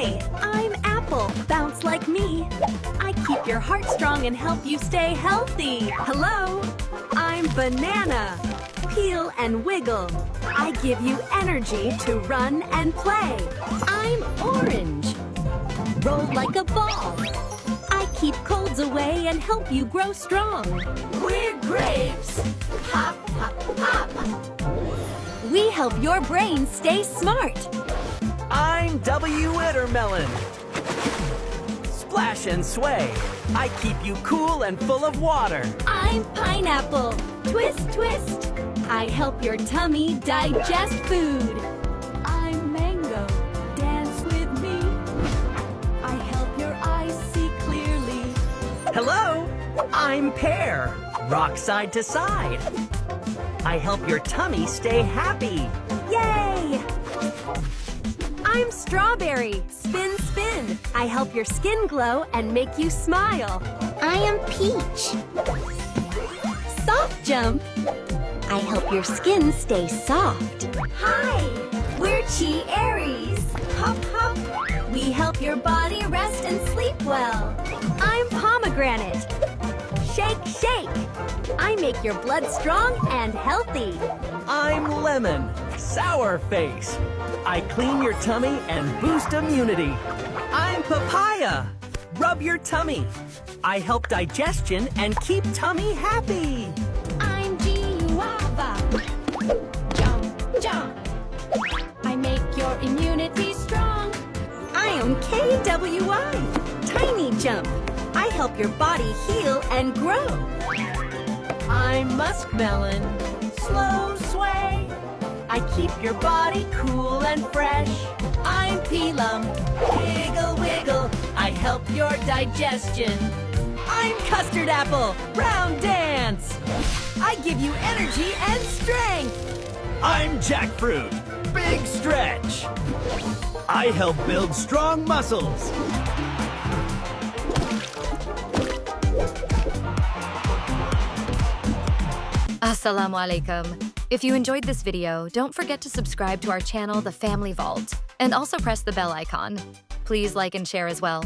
Hi, I'm Apple. Bounce like me. I keep your heart strong and help you stay healthy. Hello, I'm Banana. Peel and wiggle. I give you energy to run and play. I'm Orange. Roll like a ball. I keep colds away and help you grow strong. We're Grapes. Hop, hop, hop. We help your brain stay smart. I'm W. Watermelon. Splash and sway. I keep you cool and full of water. I'm Pineapple. Twist, twist. I help your tummy digest food. I'm Mango. Dance with me. I help your eyes see clearly. Hello, I'm Pear. Rock side to side. I help your tummy stay happy. Yay! I'm Strawberry. Spin, spin. I help your skin glow and make you smile. I am Peach. Soft jump. I help your skin stay soft. Hi, we're Chi Aries. Hop, hop. We help your body rest and sleep well. I'm Pomegranate. Shake, shake. I make your blood strong and healthy. I'm Lemon. Sour face. I clean your tummy and boost immunity. I'm Papaya. Rub your tummy. I help digestion and keep tummy happy. I'm Guava. Jump, jump. I make your immunity strong. I am KWI. Tiny jump. I help your body heal and grow. I'm Muskmelon. Slow sway. I keep your body cool and fresh. I'm Pelum. Wiggle, wiggle. I help your digestion. I'm Custard Apple. Round dance. I give you energy and strength. I'm Jackfruit. Big stretch. I help build strong muscles. Assalamu alaikum. If you enjoyed this video, don't forget to subscribe to our channel, The Family Vault, and also press the bell icon. Please like and share as well.